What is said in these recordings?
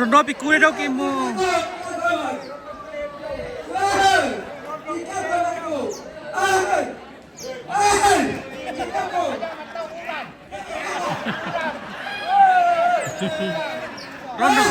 Ronaldo pikure daw kimo. Rondo.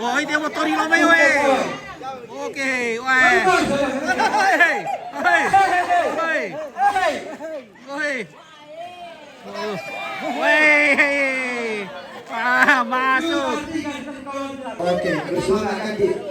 Oh, dia mau Tori Romeo Oke, wah. Wah, masuk. Oke, Risma akan di